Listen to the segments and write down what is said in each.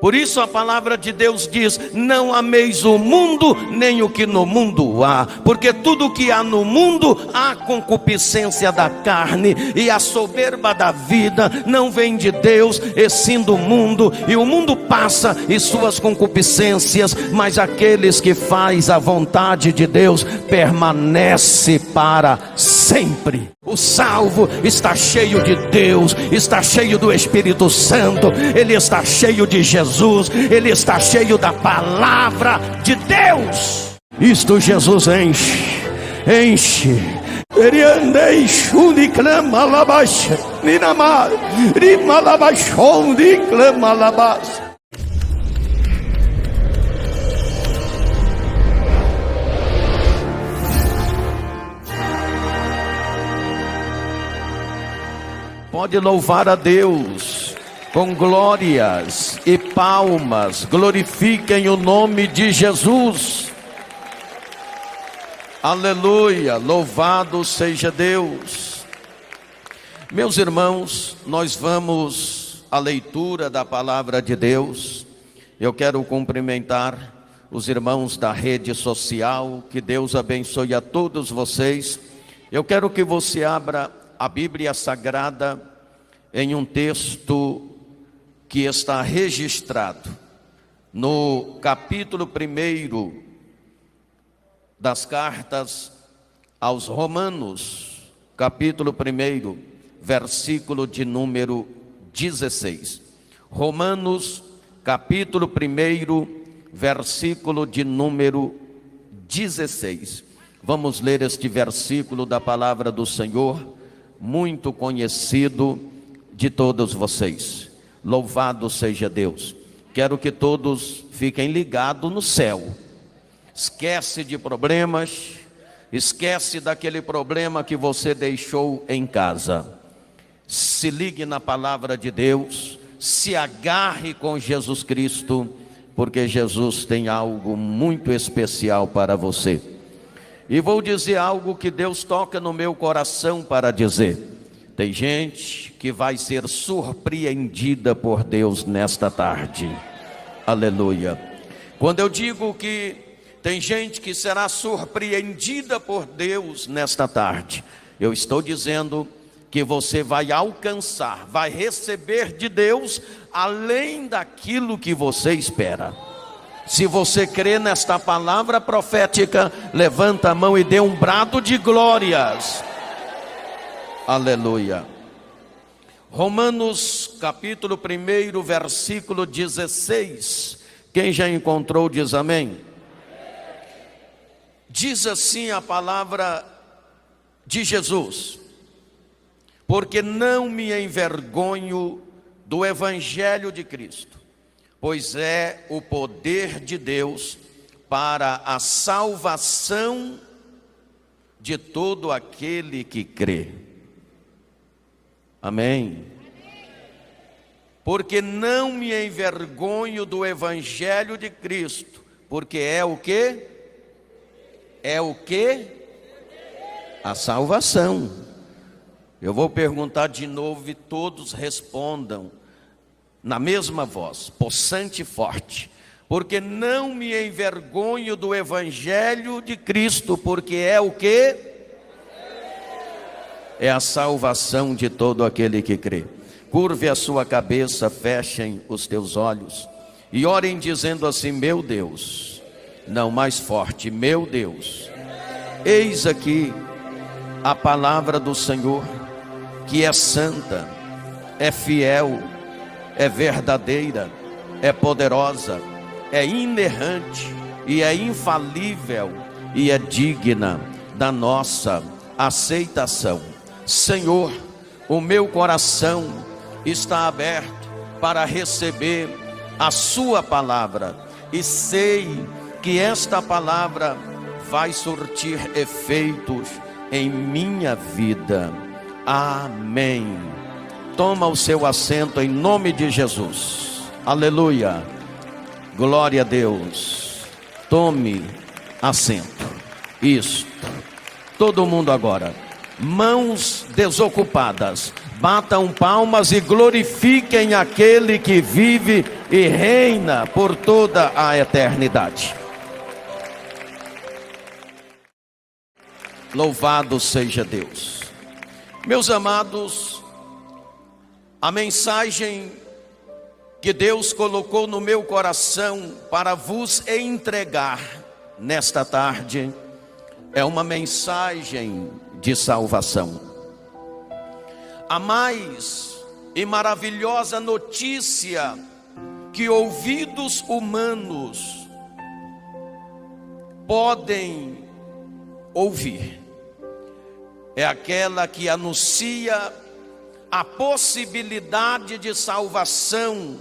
Por isso a palavra de Deus diz: não ameis o mundo, nem o que no mundo há, porque tudo que há no mundo, há concupiscência da carne, e a soberba da vida não vem de Deus, e sim do mundo. E o mundo passa e suas concupiscências, mas aqueles que faz a vontade de Deus permanece para sempre. O salvo está cheio de Deus, está cheio do Espírito Santo, ele está cheio de Jesus, ele está cheio da palavra de Deus. Isto Jesus enche. Pode louvar a Deus com glórias e palmas. Glorifiquem o nome de Jesus. Aleluia, louvado seja Deus. Meus irmãos, nós vamos à leitura da palavra de Deus. Eu quero cumprimentar os irmãos da rede social. Que Deus abençoe a todos vocês. Eu quero que você abra a Bíblia Sagrada em um texto que está registrado no capítulo 1 das cartas aos Romanos, capítulo 1, versículo de número 16. Romanos, capítulo 1, versículo de número 16. Vamos ler este versículo da palavra do Senhor, muito conhecido de todos vocês. Louvado seja Deus. Quero que todos fiquem ligados no céu. Esquece de problemas, esquece daquele problema que você deixou em casa. Se ligue na palavra de Deus, se agarre com Jesus Cristo, porque Jesus tem algo muito especial para você. E vou dizer algo que Deus toca no meu coração para dizer. Tem gente que vai ser surpreendida por Deus nesta tarde. Aleluia. Quando eu digo que tem gente que será surpreendida por Deus nesta tarde, eu estou dizendo que você vai alcançar, vai receber de Deus além daquilo que você espera. Se você crê nesta palavra profética, levanta a mão e dê um brado de glórias. Aleluia. Romanos capítulo 1, versículo 16. Quem já encontrou diz amém. Diz assim a palavra de Jesus: porque não me envergonho do evangelho de Cristo, pois é o poder de Deus para a salvação de todo aquele que crê. Amém? Porque não me envergonho do evangelho de Cristo, porque é o quê? É o quê? A salvação. Eu vou perguntar de novo e todos respondam na mesma voz, possante e forte. Porque não me envergonho do evangelho de Cristo, porque é o quê? É a salvação de todo aquele que crê. Curve a sua cabeça, fechem os teus olhos e orem dizendo assim: meu Deus, não, mais forte, meu Deus, eis aqui a palavra do Senhor, que é santa, é fiel, é verdadeira, é poderosa, é inerrante e é infalível e é digna da nossa aceitação. Senhor, o meu coração está aberto para receber a sua palavra e sei que esta palavra vai surtir efeitos em minha vida. Amém. Toma o seu assento em nome de Jesus. Aleluia. Glória a Deus. Tome assento. Isso. Todo mundo agora. Mãos desocupadas. Batam palmas e glorifiquem aquele que vive e reina por toda a eternidade. Louvado seja Deus. Meus amados, a mensagem que Deus colocou no meu coração para vos entregar nesta tarde é uma mensagem de salvação. A mais e maravilhosa notícia que ouvidos humanos podem ouvir é aquela que anuncia a possibilidade de salvação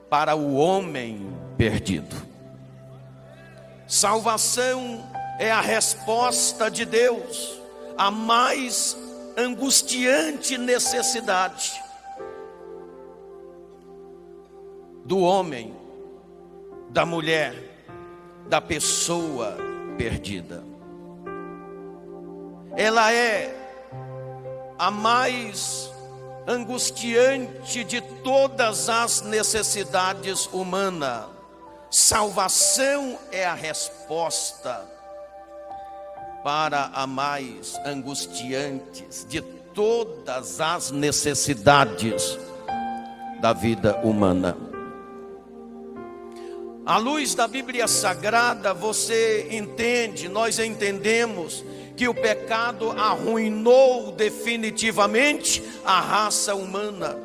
para o homem perdido. Salvação é a resposta de Deus à mais angustiante necessidade do homem, da mulher, da pessoa perdida. Ela é a mais angustiante de todas as necessidades humanas. Salvação é a resposta para a mais angustiante de todas as necessidades da vida humana. À luz da Bíblia Sagrada, você entende, nós entendemos que o pecado arruinou definitivamente a raça humana.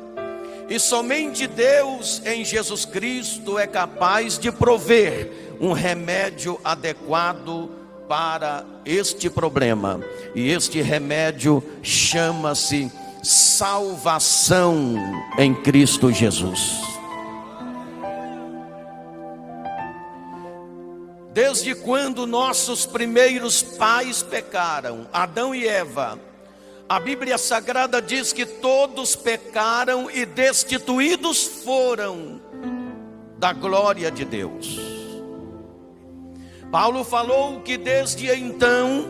E somente Deus em Jesus Cristo é capaz de prover um remédio adequado para este problema. E este remédio chama-se salvação em Cristo Jesus. Desde quando nossos primeiros pais pecaram, Adão e Eva, a Bíblia Sagrada diz que todos pecaram e destituídos foram da glória de Deus. Paulo falou que desde então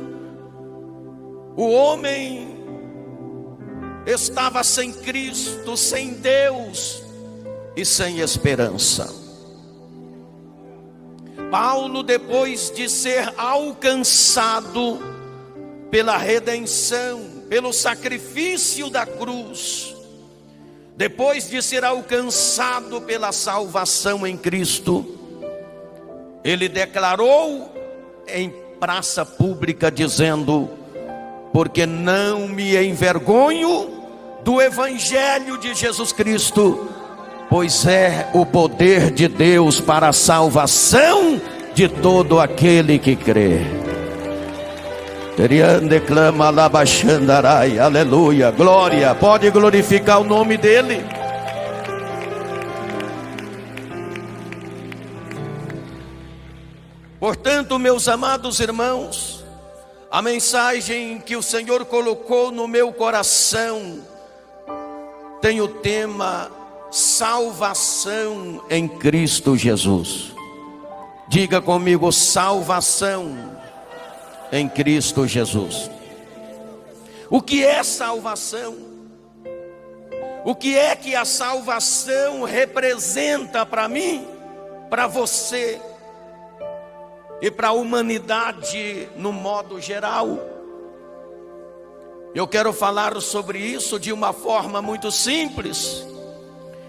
o homem estava sem Cristo, sem Deus e sem esperança. Paulo, depois de ser alcançado pela redenção, pelo sacrifício da cruz, depois de ser alcançado pela salvação em Cristo, ele declarou em praça pública dizendo: porque não me envergonho do evangelho de Jesus Cristo, pois é o poder de Deus para a salvação de todo aquele que crê. Declama Labaxandarai, aleluia, glória, pode glorificar o nome dele. Portanto, meus amados irmãos, a mensagem que o Senhor colocou no meu coração tem o tema salvação em Cristo Jesus. Diga comigo, salvação em Cristo Jesus. O que é salvação? O que é que a salvação representa para mim, para você e para a humanidade no modo geral? Eu quero falar sobre isso de uma forma muito simples,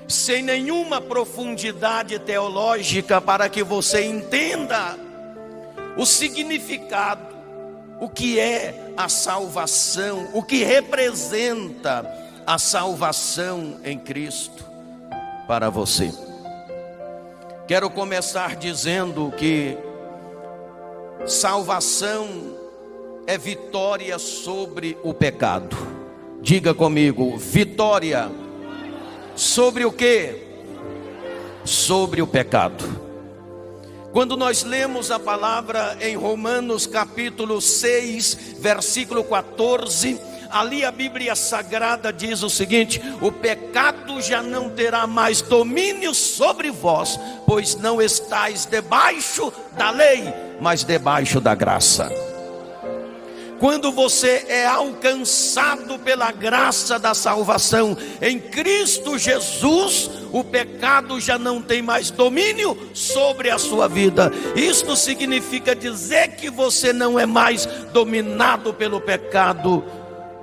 sem nenhuma profundidade teológica, para que você entenda o significado, o que é a salvação, o que representa a salvação em Cristo para você. Quero começar dizendo que salvação é vitória sobre o pecado. Diga comigo, vitória sobre o quê? Sobre o pecado. Quando nós lemos a palavra em Romanos capítulo 6, versículo 14, ali a Bíblia Sagrada diz o seguinte: o pecado já não terá mais domínio sobre vós, pois não estáis debaixo da lei, mas debaixo da graça. quando você é alcançado pela graça da salvação em Cristo Jesus, o pecado já não tem mais domínio sobre a sua vida. Isto significa dizer que você não é mais dominado pelo pecado,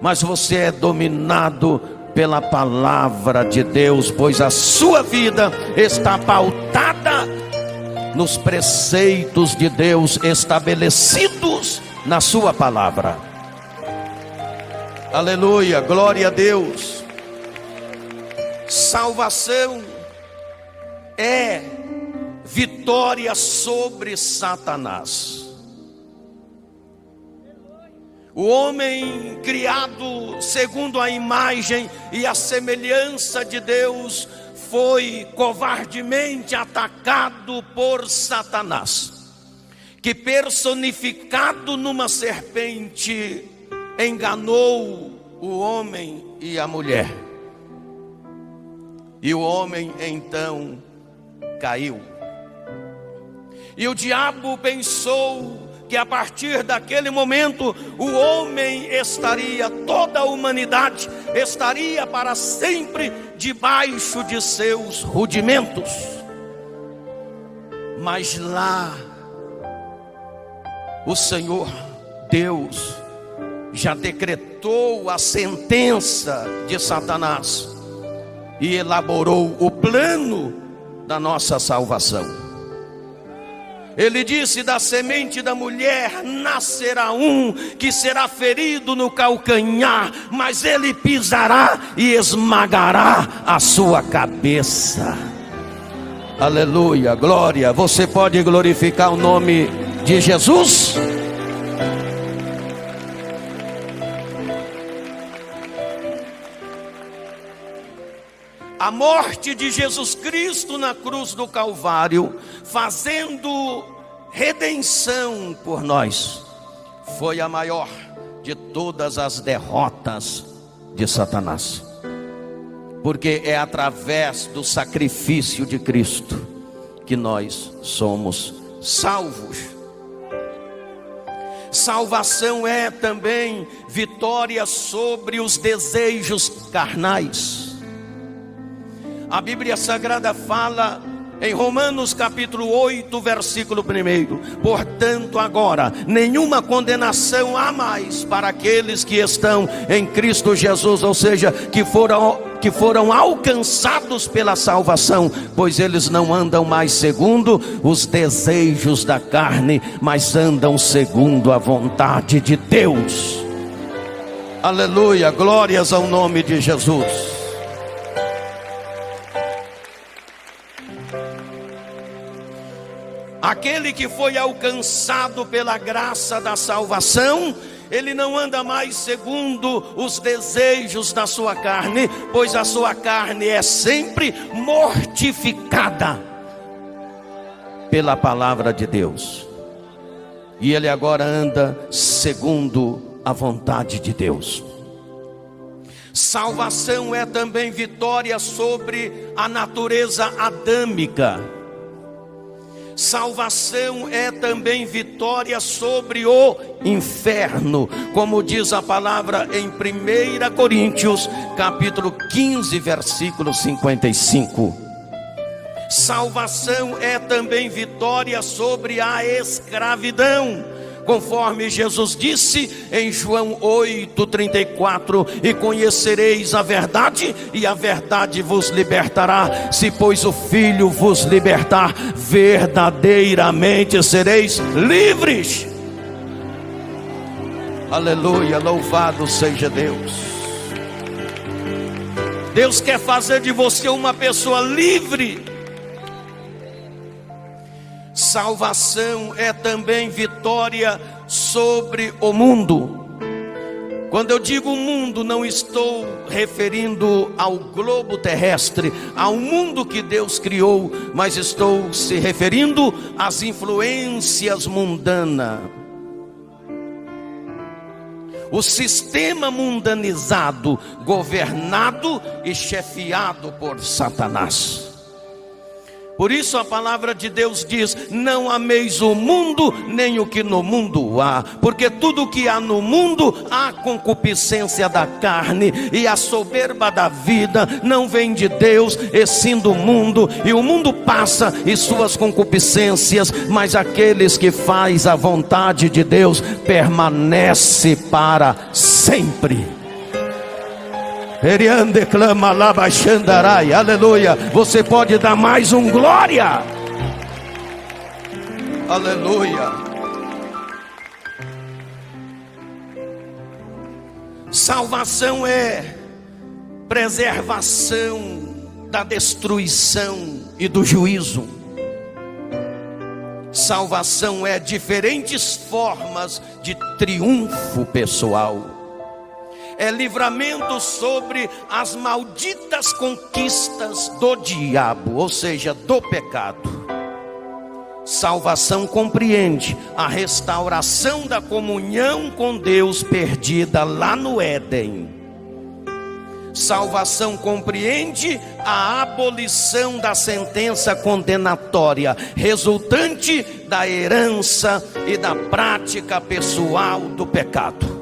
mas você é dominado pela palavra de Deus, pois a sua vida está pautada nos preceitos de Deus estabelecidos na sua palavra. Aleluia, glória a Deus. Salvação é vitória sobre Satanás. O homem criado segundo a imagem e a semelhança de Deus foi covardemente atacado por Satanás, que personificado numa serpente enganou o homem e a mulher. E o homem então caiu. E o diabo pensou que a partir daquele momento o homem estaria, toda a humanidade estaria para sempre debaixo de seus rudimentos. Mas lá o Senhor Deus já decretou a sentença de Satanás e elaborou o plano da nossa salvação. Ele disse: da semente da mulher nascerá um que será ferido no calcanhar, mas ele pisará e esmagará a sua cabeça. Aleluia, glória. Você pode glorificar o nome de Jesus? A morte de Jesus Cristo na cruz do Calvário, fazendo redenção por nós, foi a maior de todas as derrotas de Satanás. Porque é através do sacrifício de Cristo que nós somos salvos. Salvação é também vitória sobre os desejos carnais. A Bíblia Sagrada fala em Romanos capítulo 8, versículo 1: portanto agora nenhuma condenação há mais para aqueles que estão em Cristo Jesus, ou seja, que foram alcançados pela salvação, pois eles não andam mais segundo os desejos da carne, mas andam segundo a vontade de Deus. Aleluia, glórias ao nome de Jesus. Aquele que foi alcançado pela graça da salvação, ele não anda mais segundo os desejos da sua carne, pois a sua carne é sempre mortificada pela palavra de Deus. E ele agora anda segundo a vontade de Deus. Salvação é também vitória sobre a natureza adâmica. Salvação é também vitória sobre o inferno, como diz a palavra em 1 Coríntios, capítulo 15, versículo 55. Salvação é também vitória sobre a escravidão, conforme Jesus disse em João 8:34: e conhecereis a verdade, e a verdade vos libertará. Se pois o Filho vos libertar, verdadeiramente sereis livres. Aleluia, louvado seja Deus. Deus quer fazer de você uma pessoa livre. Salvação é também vitória sobre o mundo. Quando eu digo mundo, não estou referindo ao globo terrestre, ao mundo que Deus criou, mas estou se referindo às influências mundanas. O sistema mundanizado, governado e chefiado por Satanás. Por isso a palavra de Deus diz: não ameis o mundo, nem o que no mundo há, porque tudo o que há no mundo, há concupiscência da carne, e a soberba da vida não vem de Deus, e sim do mundo. E o mundo passa e suas concupiscências, mas aqueles que faz a vontade de Deus permanece para sempre. Eriande clama lá baixandarai, aleluia. Você pode dar mais um glória, aleluia. Salvação é preservação da destruição e do juízo. Salvação é diferentes formas de triunfo pessoal. É livramento sobre as malditas conquistas do diabo, ou seja, do pecado. Salvação compreende a restauração da comunhão com Deus perdida lá no Éden. Salvação compreende a abolição da sentença condenatória, resultante da herança e da prática pessoal do pecado.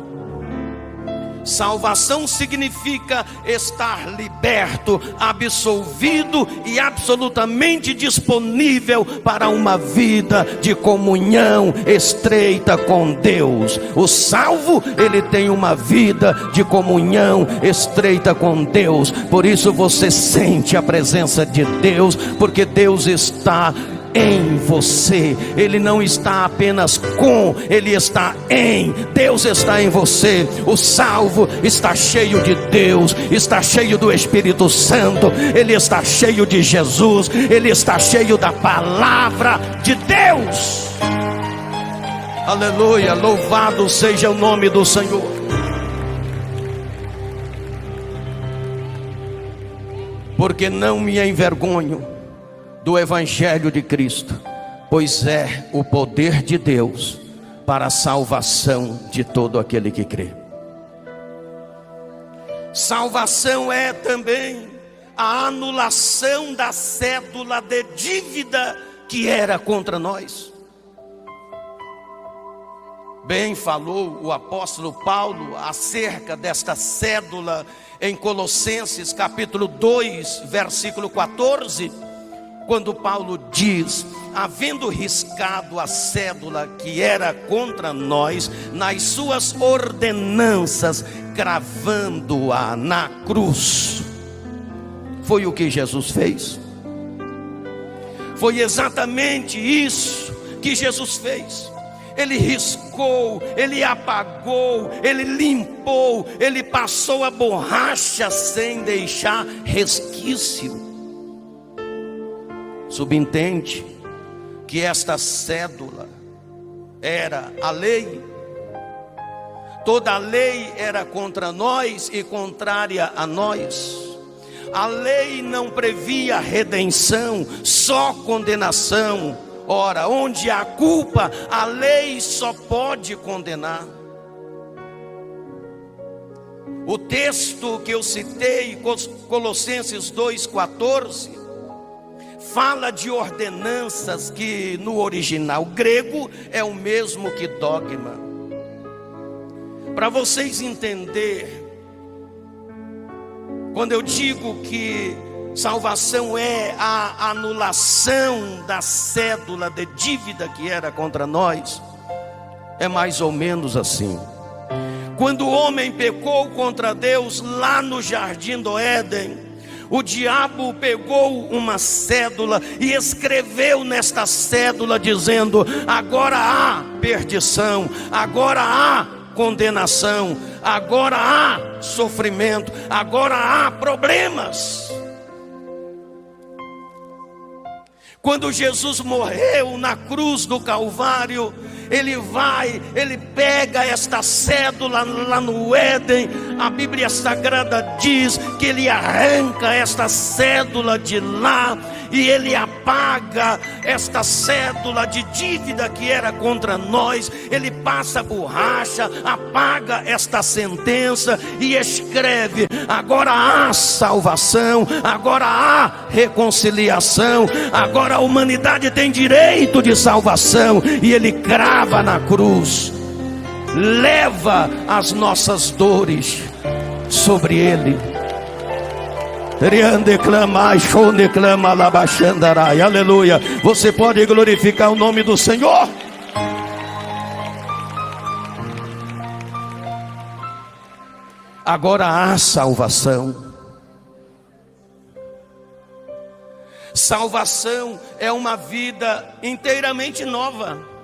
Salvação significa estar liberto, absolvido e absolutamente disponível para uma vida de comunhão estreita com Deus. O salvo, ele tem uma vida de comunhão estreita com Deus. Por isso você sente a presença de Deus, porque Deus está em você. Ele não está apenas com, ele está em. Deus está em você. O salvo está cheio de Deus, está cheio do Espírito Santo, ele está cheio de Jesus, ele está cheio da palavra de Deus. Aleluia, louvado seja o nome do Senhor. Porque não me envergonho do Evangelho de Cristo, pois é o poder de Deus para a salvação de todo aquele que crê. Salvação é também a anulação da cédula de dívida que era contra nós. Bem falou o apóstolo Paulo acerca desta cédula em Colossenses capítulo 2, versículo 14, quando Paulo diz: havendo riscado a cédula que era contra nós nas suas ordenanças, cravando-a na cruz. Foi o que Jesus fez. Foi exatamente isso que Jesus fez. Ele riscou, ele apagou, ele limpou, ele passou a borracha sem deixar resquício. Subentende que esta cédula era a lei. Toda a lei era contra nós e contrária a nós. A lei não previa redenção, só condenação. Ora, onde há culpa, a lei só pode condenar. O texto que eu citei, Colossenses 2,14, fala de ordenanças que no original grego é o mesmo que dogma. Para vocês entenderem, quando eu digo que salvação é a anulação da cédula de dívida que era contra nós, é mais ou menos assim. Quando o homem pecou contra Deus lá no jardim do Éden, o diabo pegou uma cédula e escreveu nesta cédula dizendo: agora há perdição, agora há condenação, agora há sofrimento, agora há problemas. Quando Jesus morreu na cruz do Calvário, ele pega esta cédula lá no Éden. A Bíblia Sagrada diz que ele arranca esta cédula de lá e Ele apaga esta cédula de dívida que era contra nós. Ele passa a borracha, apaga esta sentença e escreve: agora há salvação, agora há reconciliação, agora a humanidade tem direito de salvação. E Ele crava na cruz, leva as nossas dores sobre Ele. Aleluia. Você pode glorificar o nome do Senhor. Agora há salvação. Salvação é uma vida inteiramente nova.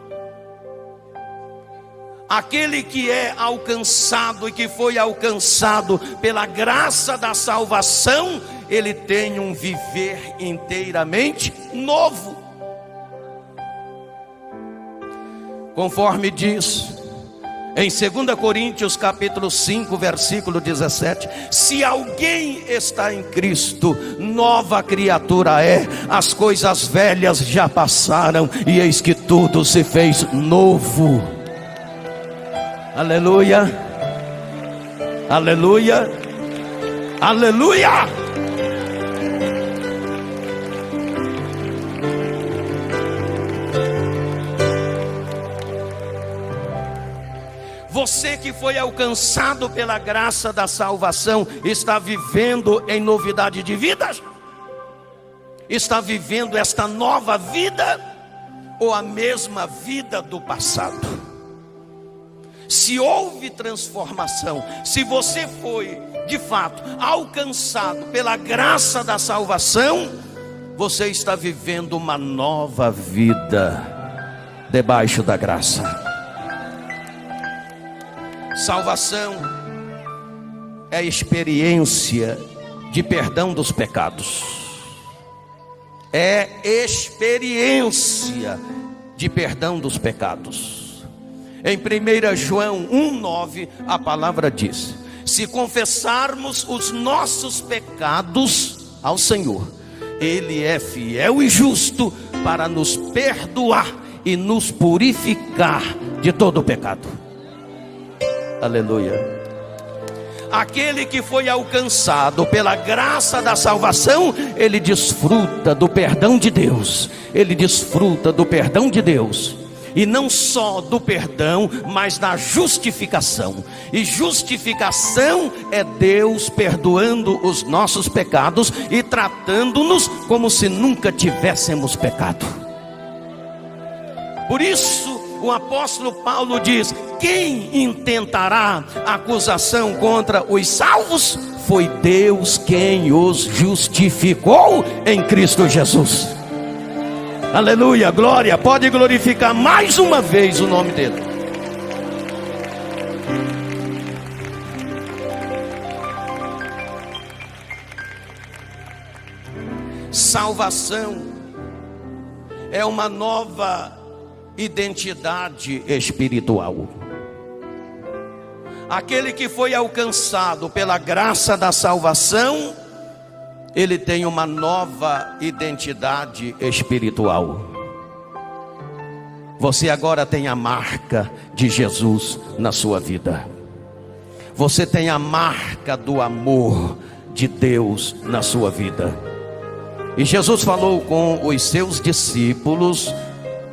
Aquele que é alcançado e que foi alcançado pela graça da salvação, ele tem um viver inteiramente novo. Conforme diz em 2 Coríntios capítulo 5, versículo 17: se alguém está em Cristo, nova criatura é, as coisas velhas já passaram e eis que tudo se fez novo. Aleluia, aleluia, aleluia. Você que foi alcançado pela graça da salvação, está vivendo em novidade de vida? Está vivendo esta nova vida ou a mesma vida do passado? Se houve transformação, se você foi de fato alcançado pela graça da salvação, você está vivendo uma nova vida debaixo da graça. Salvação é experiência de perdão dos pecados. É experiência de perdão dos pecados. Em 1 João 1,9, a palavra diz: se confessarmos os nossos pecados ao Senhor, Ele é fiel e justo para nos perdoar e nos purificar de todo o pecado. Aleluia. Aquele que foi alcançado pela graça da salvação, ele desfruta do perdão de Deus. Ele desfruta do perdão de Deus. E não só do perdão, mas da justificação. E justificação é Deus perdoando os nossos pecados e tratando-nos como se nunca tivéssemos pecado. Por isso o apóstolo Paulo diz: quem intentará acusação contra os salvos? Foi Deus quem os justificou em Cristo Jesus. Aleluia, glória. Pode glorificar mais uma vez o nome dele. Salvação é uma nova identidade espiritual. Aquele que foi alcançado pela graça da salvação, ele tem uma nova identidade espiritual. Você agora tem a marca de Jesus na sua vida. Você tem a marca do amor de Deus na sua vida. E Jesus falou com os seus discípulos,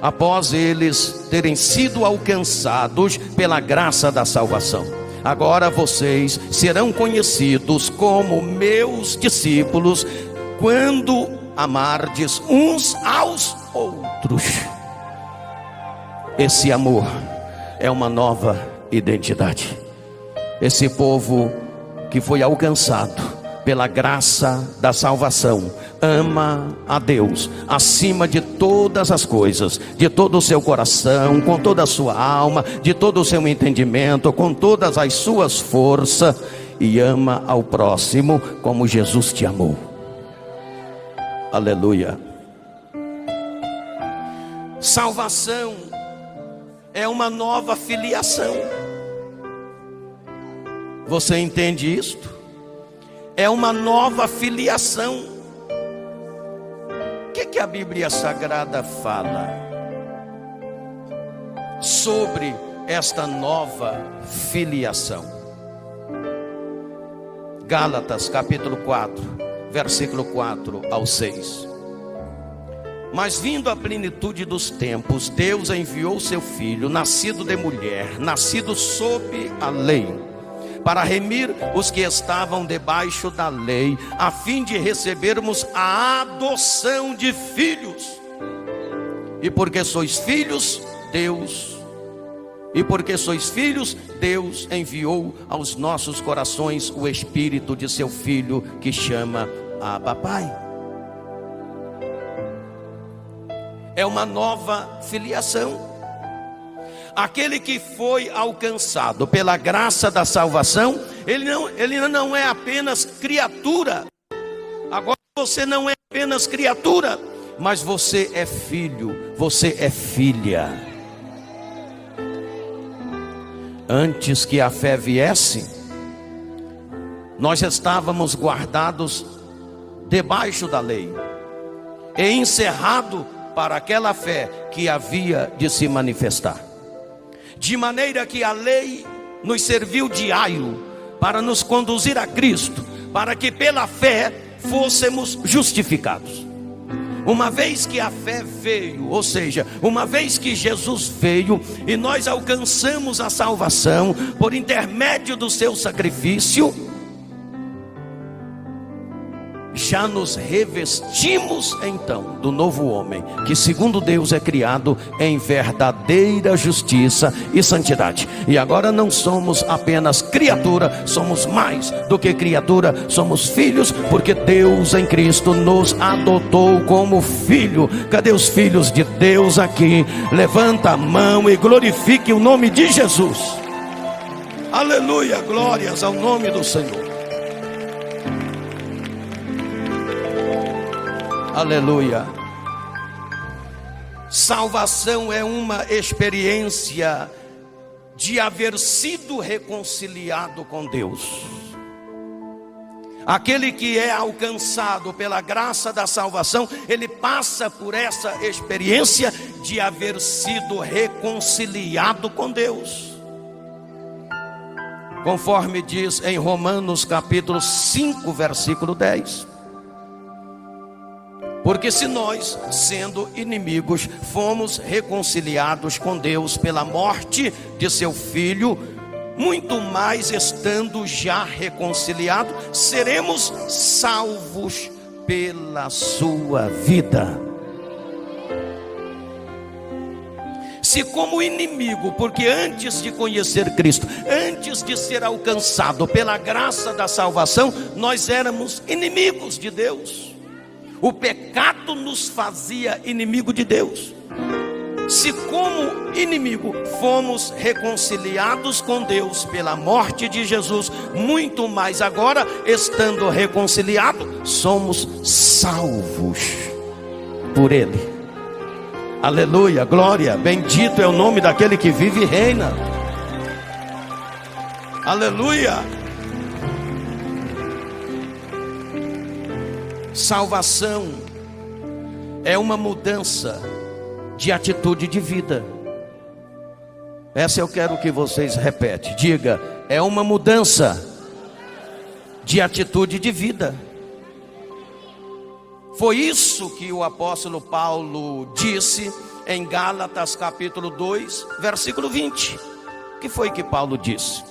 após eles terem sido alcançados pela graça da salvação: agora vocês serão conhecidos como meus discípulos, quando amardes uns aos outros. Esse amor é uma nova identidade. Esse povo que foi alcançado pela graça da salvação ama a Deus acima de todas as coisas, de todo o seu coração, com toda a sua alma, de todo o seu entendimento, com todas as suas forças, e ama ao próximo como Jesus te amou. Aleluia. Salvação é uma nova filiação. Você entende isto? É uma nova filiação. que a Bíblia Sagrada fala sobre esta nova filiação? Gálatas capítulo 4, versículo 4 ao 6. Mas vindo a plenitude dos tempos, Deus enviou seu Filho, nascido de mulher, nascido sob a lei, para remir os que estavam debaixo da lei, a fim de recebermos a adoção de filhos. E porque sois filhos, Deus enviou aos nossos corações o Espírito de seu Filho, que chama Abba Pai. É uma nova filiação. Aquele que foi alcançado pela graça da salvação, ele não é apenas criatura. Agora você não é apenas criatura, mas você é filho, você é filha. Antes que a fé viesse, nós estávamos guardados debaixo da lei e encerrado para aquela fé que havia de se manifestar. De maneira que a lei nos serviu de aio para nos conduzir a Cristo, para que pela fé fôssemos justificados. Uma vez que a fé veio, ou seja, uma vez que Jesus veio e nós alcançamos a salvação por intermédio do seu sacrifício, já nos revestimos então do novo homem, que segundo Deus é criado em verdadeira justiça e santidade. E agora não somos apenas criatura, somos mais do que criatura, somos filhos, porque Deus em Cristo nos adotou como filho. Cadê os filhos de Deus aqui? Levanta a mão e glorifique o nome de Jesus. Aleluia, glórias ao nome do Senhor. Aleluia. Salvação é uma experiência de haver sido reconciliado com Deus. Aquele que é alcançado pela graça da salvação, ele passa por essa experiência de haver sido reconciliado com Deus. Conforme diz em Romanos capítulo 5, versículo 10. Porque se nós, sendo inimigos, fomos reconciliados com Deus pela morte de seu Filho, muito mais estando já reconciliados, seremos salvos pela sua vida. Se como inimigo, porque antes de conhecer Cristo, antes de ser alcançado pela graça da salvação, nós éramos inimigos de Deus. O pecado nos fazia inimigo de Deus. Se como inimigo fomos reconciliados com Deus pela morte de Jesus, muito mais agora, estando reconciliados, somos salvos por Ele. Aleluia, glória, bendito é o nome daquele que vive e reina. Aleluia. Salvação é uma mudança de atitude de vida. Essa eu quero que vocês repetem. Diga, é uma mudança de atitude de vida. Foi isso que o apóstolo Paulo disse em Gálatas capítulo 2, versículo 20. O que foi que Paulo disse?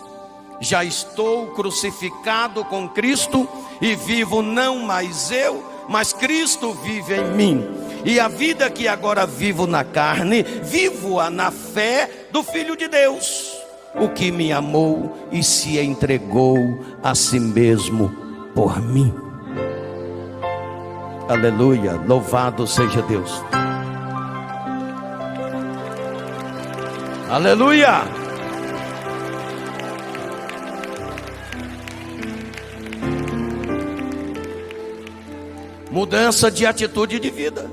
Já estou crucificado com Cristo e vivo não mais eu, mas Cristo vive em mim. E a vida que agora vivo na carne, vivo-a na fé do Filho de Deus, o que me amou e se entregou a si mesmo por mim. Aleluia, louvado seja Deus. Aleluia. Mudança de atitude de vida.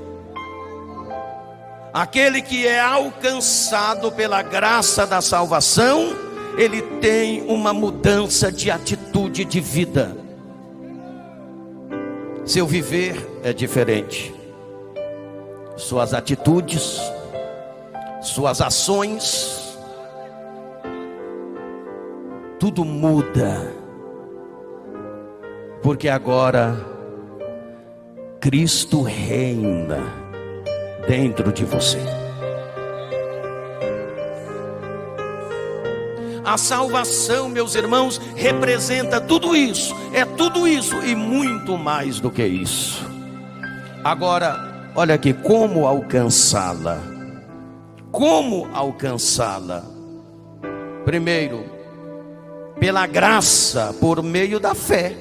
Aquele que é alcançado pela graça da salvação, ele tem uma mudança de atitude de vida. Seu viver é diferente. suas atitudes, suas ações, tudo muda, porque agora Cristo reina dentro de você. A salvação, meus irmãos, representa tudo isso, é tudo isso e muito mais do que isso. Agora, olha aqui, como alcançá-la? Como alcançá-la? Primeiro, pela graça, por meio da fé.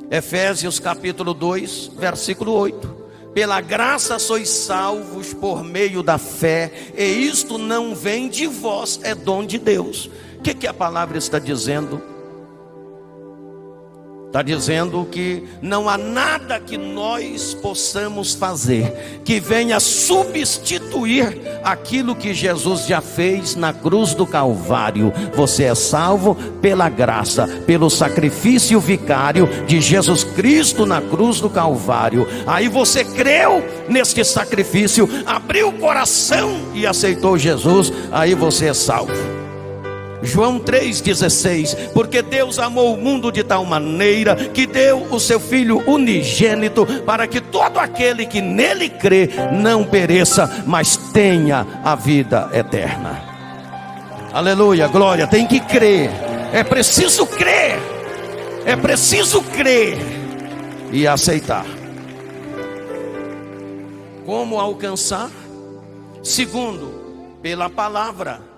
Efésios capítulo 2, versículo 8. Pela graça sois salvos por meio da fé, e isto não vem de vós, é dom de Deus. O que a palavra está dizendo? Está dizendo que não há nada que nós possamos fazer que venha substituir aquilo que Jesus já fez na cruz do Calvário. Você é salvo pela graça, pelo sacrifício vicário de Jesus Cristo na cruz do Calvário. Aí você creu neste sacrifício, abriu o coração e aceitou Jesus, aí você é salvo. João 3,16, porque Deus amou o mundo de tal maneira que deu o seu Filho unigênito, para que todo aquele que nele crê não pereça, mas tenha a vida eterna. Aleluia, glória, tem que crer, é preciso crer e aceitar. Como alcançar? Segundo, pela palavra.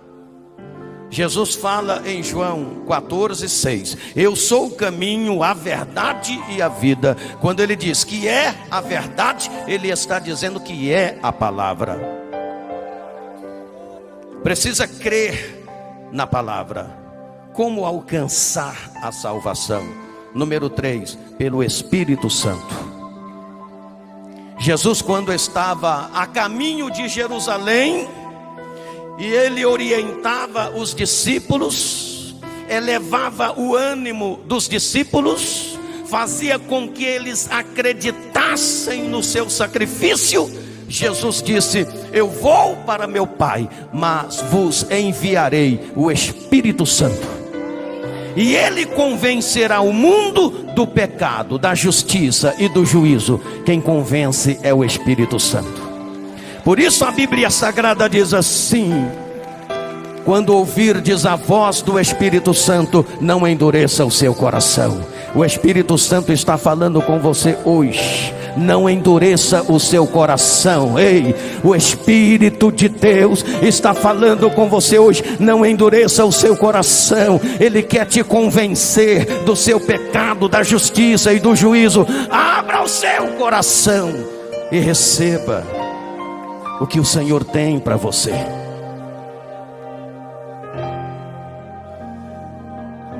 Jesus fala em João 14,6: eu sou o caminho, a verdade e a vida. Quando ele diz que é a verdade, ele está dizendo que é a palavra. Precisa crer na palavra. Como alcançar a salvação? Número 3, pelo Espírito Santo. Jesus, quando estava a caminho de Jerusalém, e ele orientava os discípulos, elevava o ânimo dos discípulos, fazia com que eles acreditassem no seu sacrifício. Jesus disse: eu vou para meu Pai, mas vos enviarei o Espírito Santo, e ele convencerá o mundo do pecado, da justiça e do juízo. Quem convence é o Espírito Santo. Por isso a Bíblia Sagrada diz assim: quando ouvirdes a voz do Espírito Santo, não endureça o seu coração. O Espírito Santo está falando com você hoje. Não endureça o seu coração. Ei, o Espírito de Deus está falando com você hoje. Não endureça o seu coração. Ele quer te convencer do seu pecado, da justiça e do juízo. Abra o seu coração e receba o que o Senhor tem para você.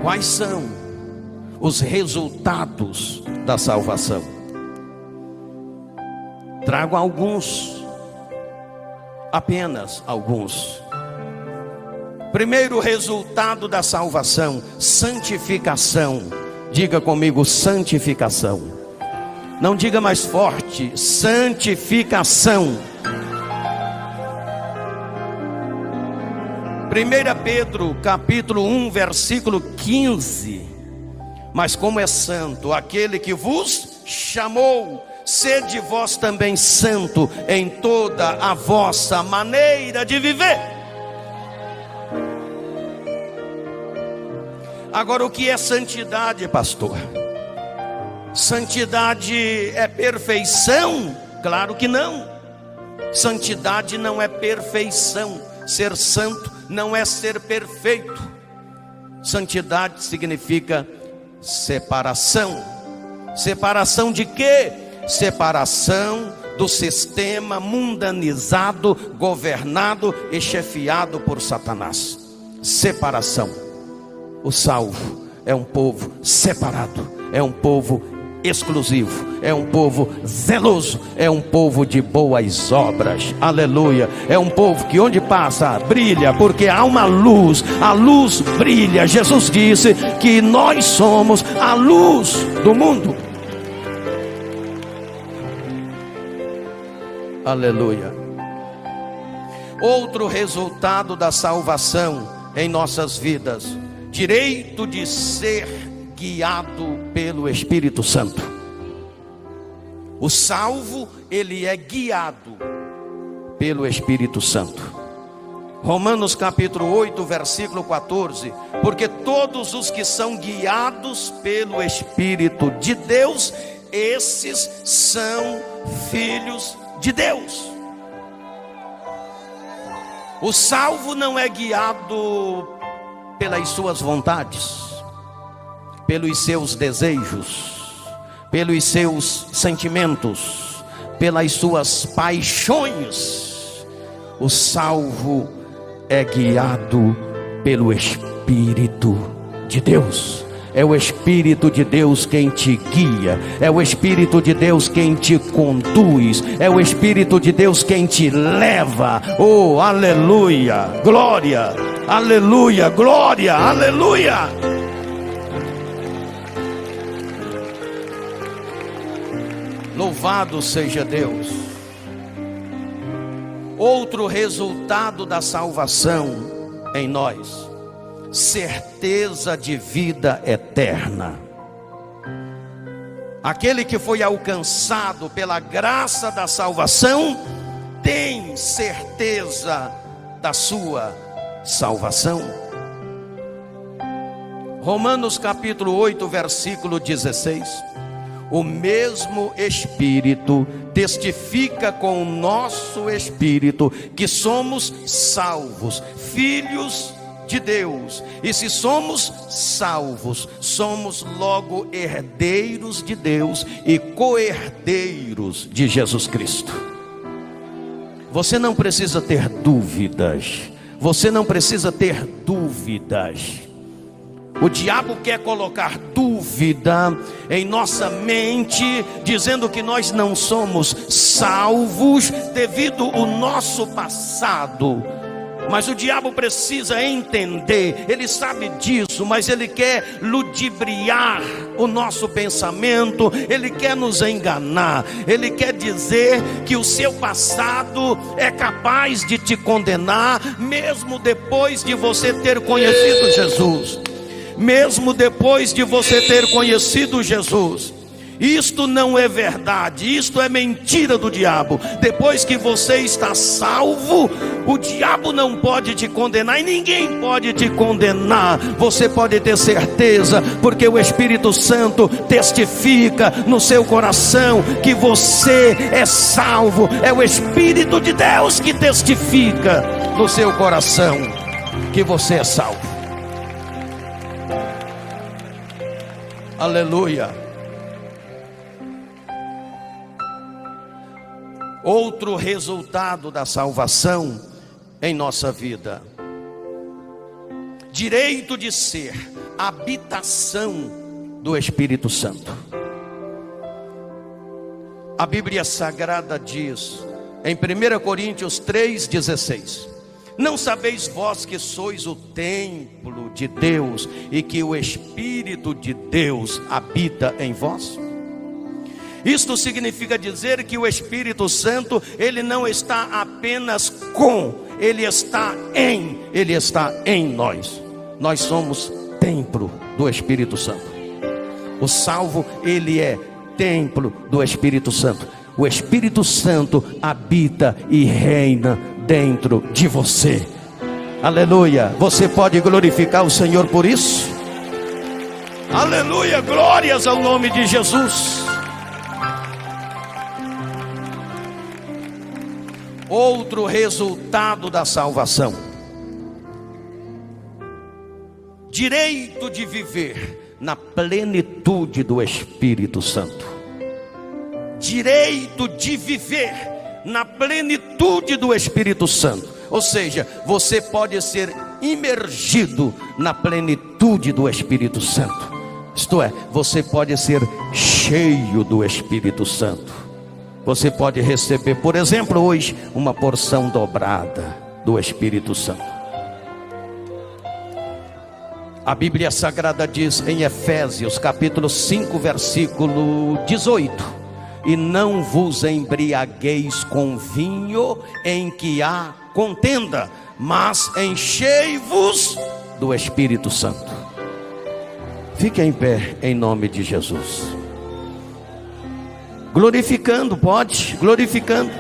Quais são os resultados da salvação? Trago alguns, apenas alguns. Primeiro resultado da salvação: santificação. Diga comigo: santificação. Não diga mais forte: santificação. 1 Pedro capítulo 1 versículo 15: mas como é santo aquele que vos chamou, sede vós também santo em toda a vossa maneira de viver. Agora, o que é santidade, pastor? Santidade é perfeição? Claro que não. Santidade não é perfeição. Ser santo não é ser perfeito. Santidade significa separação. Separação de quê? Separação do sistema mundanizado, governado e chefiado por Satanás. Separação. O salvo é um povo separado, é um povo exclusivo, é um povo zeloso, é um povo de boas obras. Aleluia. É um povo que onde passa brilha, porque há uma luz. A luz brilha. Jesus disse que nós somos a luz do mundo. Aleluia. Outro resultado da salvação em nossas vidas: direito de ser guiado pelo Espírito Santo. O salvo, ele é guiado pelo Espírito Santo. Romanos capítulo 8, versículo 14: porque todos os que são guiados pelo Espírito de Deus, esses são filhos de Deus. O salvo não é guiado pelas suas vontades, pelos seus desejos, pelos seus sentimentos, pelas suas paixões. O salvo é guiado pelo Espírito de Deus. É o Espírito de Deus quem te guia, é o Espírito de Deus quem te conduz, é o Espírito de Deus quem te leva. Oh, aleluia, glória, aleluia, glória, aleluia. Louvado seja Deus. Outro resultado da salvação em nós: certeza de vida eterna. Aquele que foi alcançado pela graça da salvação tem certeza da sua salvação. Romanos capítulo 8, versículo 16: o mesmo Espírito testifica com o nosso espírito que somos salvos, filhos de Deus. E se somos salvos, somos logo herdeiros de Deus e co-herdeiros de Jesus Cristo. Você não precisa ter dúvidas. Você não precisa ter dúvidas. O diabo quer colocar dúvida em nossa mente, dizendo que nós não somos salvos devido ao nosso passado. Mas o diabo precisa entender, ele sabe disso, mas ele quer ludibriar o nosso pensamento, ele quer nos enganar, ele quer dizer que o seu passado é capaz de te condenar, mesmo depois de você ter conhecido Jesus. Mesmo depois de você ter conhecido Jesus. Isto não é verdade, isto é mentira do diabo. Depois que você está salvo, o diabo não pode te condenar e ninguém pode te condenar. Você pode ter certeza, porque o Espírito Santo testifica no seu coração que você é salvo. É o Espírito de Deus que testifica no seu coração que você é salvo. Aleluia. Outro resultado da salvação em nossa vida: direito de ser habitação do Espírito Santo. A Bíblia Sagrada diz em 1 Coríntios 3,16: não sabeis vós que sois o templo de Deus e que o Espírito de Deus habita em vós? Isto significa dizer que o Espírito Santo, ele não está apenas com, ele está em nós. Nós somos templo do Espírito Santo. O salvo, ele é templo do Espírito Santo. O Espírito Santo habita e reina dentro de você. Aleluia. Você pode glorificar o Senhor por isso? Aleluia. Glórias ao nome de Jesus. Outro resultado da salvação: direito de viver na plenitude do Espírito Santo. Direito de viver na plenitude do Espírito Santo. Ou seja, você pode ser imergido na plenitude do Espírito Santo. Isto é, você pode ser cheio do Espírito Santo. Você pode receber, por exemplo, hoje, uma porção dobrada do Espírito Santo. A Bíblia Sagrada diz em Efésios capítulo 5, versículo 18: E não vos embriagueis com vinho em que há contenda, mas enchei-vos do Espírito Santo. Fique em pé em nome de Jesus. Glorificando, pode, glorificando.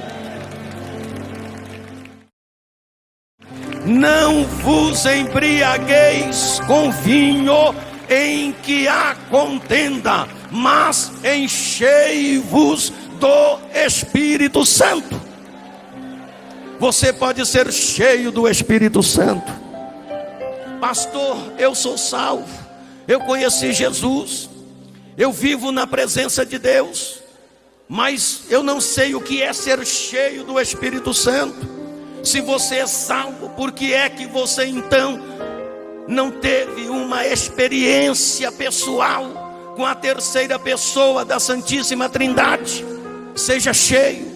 Não vos embriagueis com vinho em que há contenda, mas enchei-vos do Espírito Santo. Você pode ser cheio do Espírito Santo. Pastor, eu sou salvo, eu conheci Jesus, eu vivo na presença de Deus, mas eu não sei o que é ser cheio do Espírito Santo. Se você é salvo, por que é que você então não teve uma experiência pessoal com a terceira pessoa da Santíssima Trindade? Seja cheio.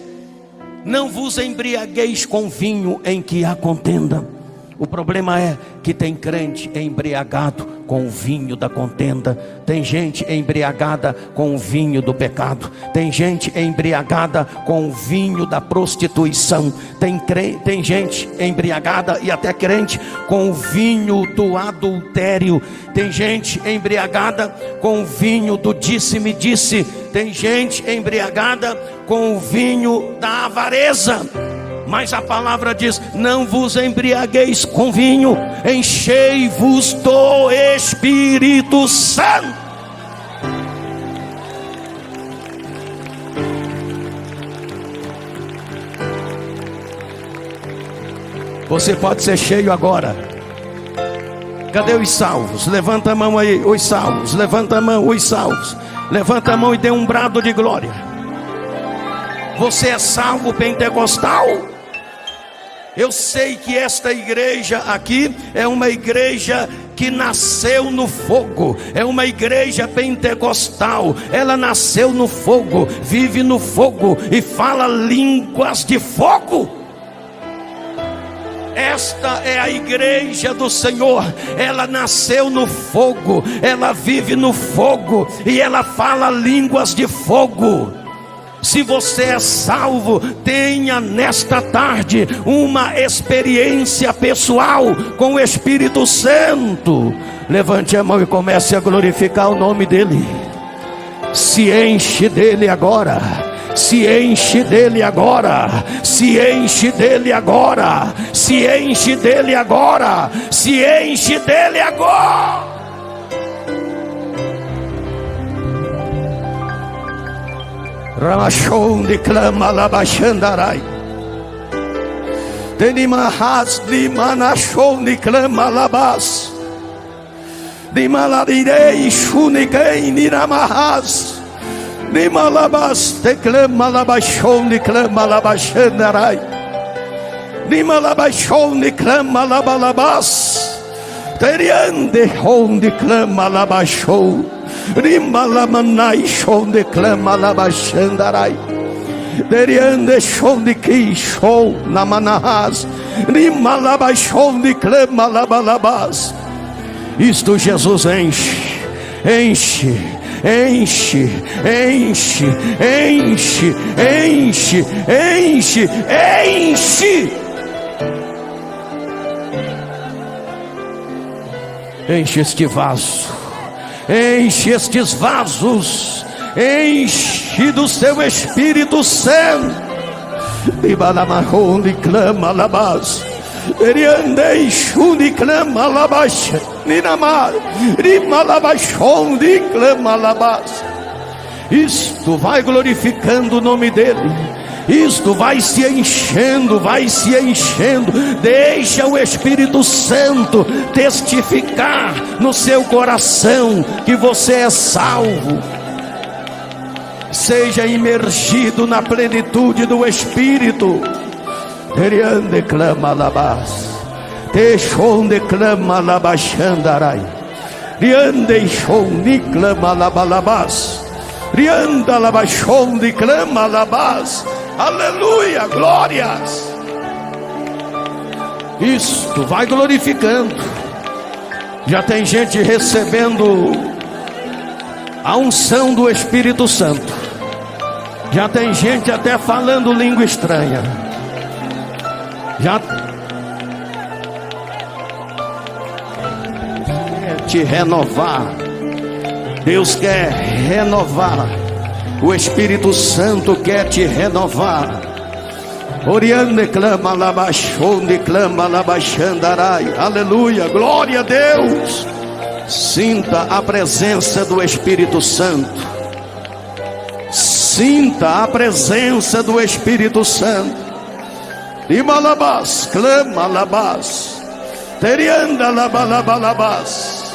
Não vos embriagueis com vinho em que há contenda. O problema é que tem crente embriagado com o vinho da contenda. Tem gente embriagada com o vinho do pecado. Tem gente embriagada com o vinho da prostituição. Tem gente embriagada e até crente com o vinho do adultério. Tem gente embriagada com o vinho do disse-me disse. Tem gente embriagada com o vinho da avareza. Mas a palavra diz: não vos embriagueis com vinho, enchei-vos do Espírito Santo. Você pode ser cheio agora. Cadê os salvos? Levanta a mão aí, os salvos. Levanta a mão, os salvos. Levanta a mão e dê um brado de glória. Você é salvo pentecostal? Eu sei que esta igreja aqui é uma igreja que nasceu no fogo. É uma igreja pentecostal. Ela nasceu no fogo, vive no fogo e fala línguas de fogo. Esta é a igreja do Senhor. Ela nasceu no fogo, ela vive no fogo e ela fala línguas de fogo. Se você é salvo, tenha nesta tarde uma experiência pessoal com o Espírito Santo. Levante a mão e comece a glorificar o nome dele. Se enche dele agora. Se enche dele agora. Se enche dele agora. Se enche dele agora. Se enche dele agora. Ramachon de clama labachandarai. Denimahas de manachon de clama labas. De maladirei shuniquei niramahas. De malabas de clama labachon de clama labachandarai. De malabachon de clama labalabas. Teriande hon de clama labachon. Rimalamanai shon de clama labachandarai. Deriande shon de ki shon namanahas. Rimalabachon de clama labalabas. Isto Jesus enche, enche, enche, enche, enche, enche, enche, enche. Enche este vaso. Enche estes vasos, enche do seu Espírito Santo. De balamarrom de clama labas, eriandei chuni clama labas, ninamar, rimalabachon de clama labas. Isto vai glorificando o nome dele. Isto vai se enchendo, vai se enchendo. Deixa o Espírito Santo testificar no seu coração que você é salvo. Seja imergido na plenitude do Espírito. Teriande clama labas, techonde clama labachandarai, riande chonde clama labalabas, rianda labachonde clama labas. Aleluia, glórias. Isto vai glorificando. Já tem gente recebendo a unção do Espírito Santo. Já tem gente até falando língua estranha. Já quer te renovar. Deus quer renovar. O Espírito Santo quer te renovar. Oriane clama labachonde clama labachandarai. Aleluia, glória a Deus. Sinta a presença do Espírito Santo. Sinta a presença do Espírito Santo. Imalabas, clama labas. Terianda labalabalabas.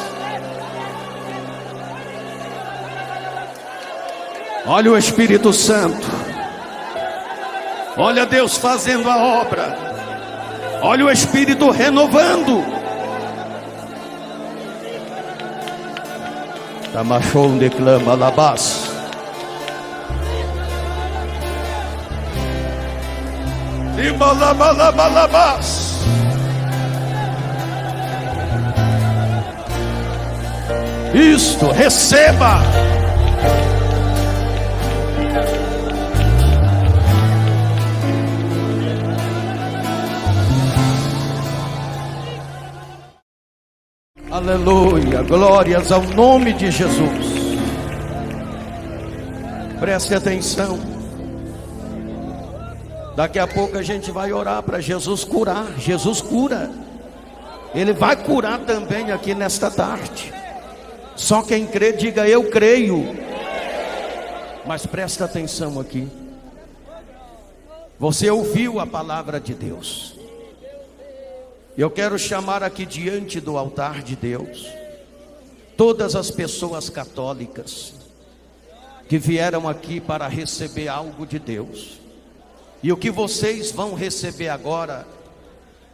Olha o Espírito Santo. Olha Deus fazendo a obra. Olha o Espírito renovando. Tamachon declama labas. Imalabalabalabas. Isto, receba. Aleluia, glórias ao nome de Jesus. Preste atenção. Daqui a pouco a gente vai orar para Jesus curar. Jesus cura. Ele vai curar também aqui nesta tarde. Só quem crê, diga eu creio. Mas presta atenção aqui. Você ouviu a palavra de Deus. Eu quero chamar aqui diante do altar de Deus todas as pessoas católicas que vieram aqui para receber algo de Deus. E o que vocês vão receber agora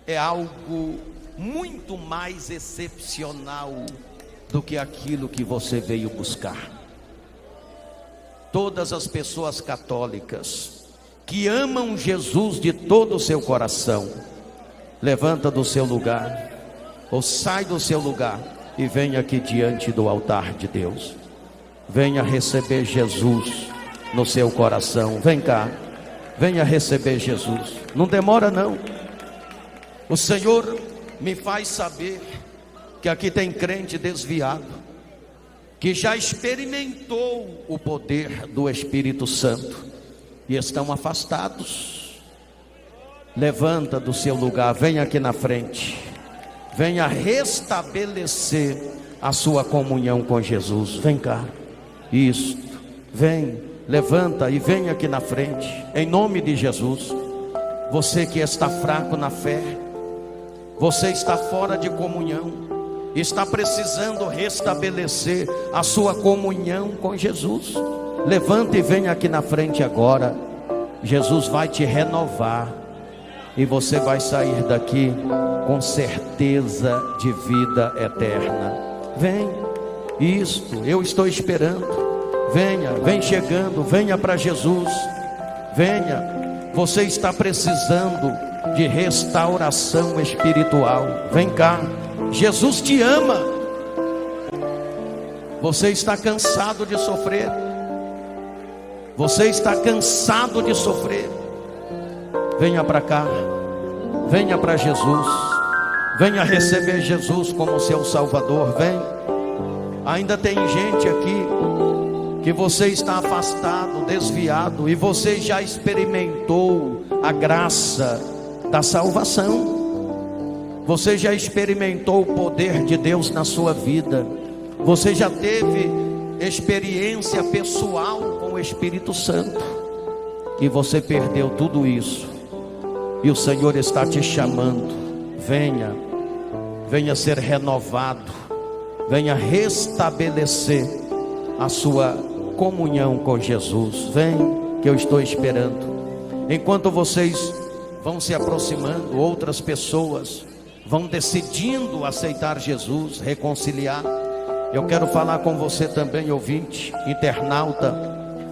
é algo muito mais excepcional do que aquilo que você veio buscar. Todas as pessoas católicas que amam Jesus de todo o seu coração, levanta do seu lugar, ou sai do seu lugar e venha aqui diante do altar de Deus. Venha receber Jesus no seu coração. Vem cá, venha receber Jesus. Não demora não. O Senhor me faz saber que aqui tem crente desviado, que já experimentou o poder do Espírito Santo e estão afastados. Levanta do seu lugar, venha aqui na frente. Venha restabelecer a sua comunhão com Jesus. Vem cá. Isso. Vem, levanta e vem aqui na frente. Em nome de Jesus. Você que está fraco na fé, você está fora de comunhão, está precisando restabelecer a sua comunhão com Jesus. Levanta e venha aqui na frente agora. Jesus vai te renovar. E você vai sair daqui com certeza de vida eterna. Vem, isto, eu estou esperando. Venha, vem chegando, venha para Jesus. Venha, você está precisando de restauração espiritual. Vem cá, Jesus te ama. Você está cansado de sofrer. Você está cansado de sofrer. Venha para cá, venha para Jesus, venha receber Jesus como seu Salvador. Vem. Ainda tem gente aqui que você está afastado, desviado, e você já experimentou a graça da salvação. Você já experimentou o poder de Deus na sua vida. Você já teve experiência pessoal com o Espírito Santo, e você perdeu tudo isso. E o Senhor está te chamando. Venha, venha ser renovado, venha restabelecer a sua comunhão com Jesus. Vem, que eu estou esperando. Enquanto vocês vão se aproximando, outras pessoas vão decidindo aceitar Jesus, reconciliar. Eu quero falar com você também, ouvinte, internauta.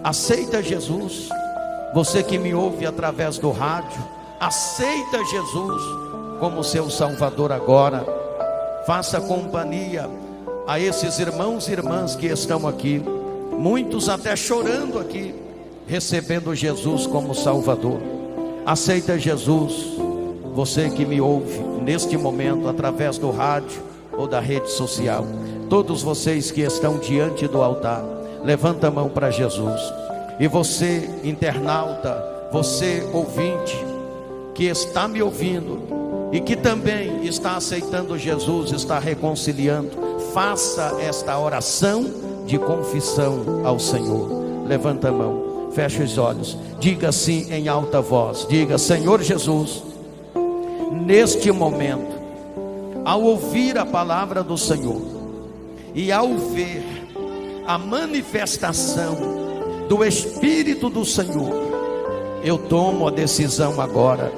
Aceita Jesus. Você que me ouve através do rádio, aceita Jesus como seu Salvador agora. Faça companhia a esses irmãos e irmãs que estão aqui, muitos até chorando aqui. recebendo Jesus como Salvador. Aceita Jesus. Você que me ouve neste momento através do rádio ou da rede social, todos vocês que estão diante do altar, levanta a mão para Jesus. E você, internauta, você ouvinte, que está me ouvindo e que também está aceitando Jesus, está reconciliando, faça esta oração de confissão ao Senhor. Levanta a mão, feche os olhos, diga assim em alta voz, diga: Senhor Jesus, neste momento, ao ouvir a palavra do Senhor e ao ver a manifestação do Espírito do Senhor, eu tomo a decisão agora,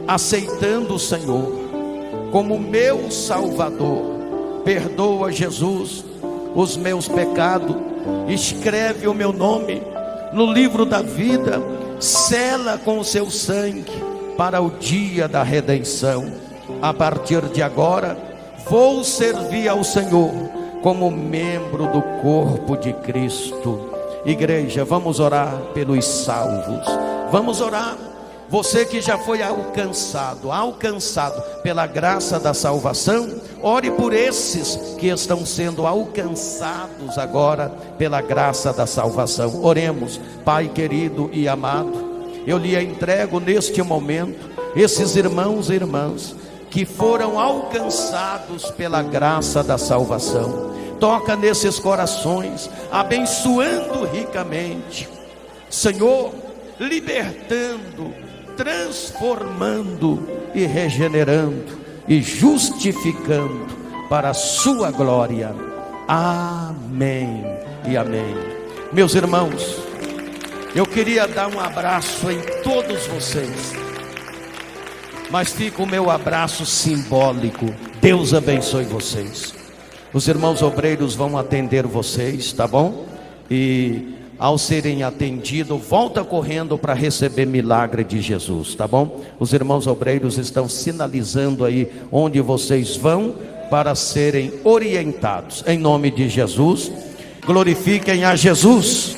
aceitando o Senhor como meu Salvador. Perdoa, Jesus, os meus pecados, escreve o meu nome no livro da vida, sela com o seu sangue para o dia da redenção. A partir de agora, vou servir ao Senhor como membro do corpo de Cristo. Igreja, vamos orar pelos salvos. Vamos orar. Você que já foi alcançado pela graça da salvação, ore por esses que estão sendo alcançados agora pela graça da salvação. Oremos. Pai querido e amado, eu lhe entrego neste momento esses irmãos e irmãs que foram alcançados pela graça da salvação. Toca nesses corações, abençoando ricamente, Senhor, libertando, transformando e regenerando e justificando para a sua glória. Amém e amém. Meus irmãos, eu queria dar um abraço em todos vocês, mas fica o meu abraço simbólico. Deus abençoe vocês. Os irmãos obreiros vão atender vocês, tá bom? E ao serem atendidos, volta correndo para receber milagre de Jesus, tá bom? Os irmãos obreiros estão sinalizando aí onde vocês vão para serem orientados. Em nome de Jesus, glorifiquem a Jesus.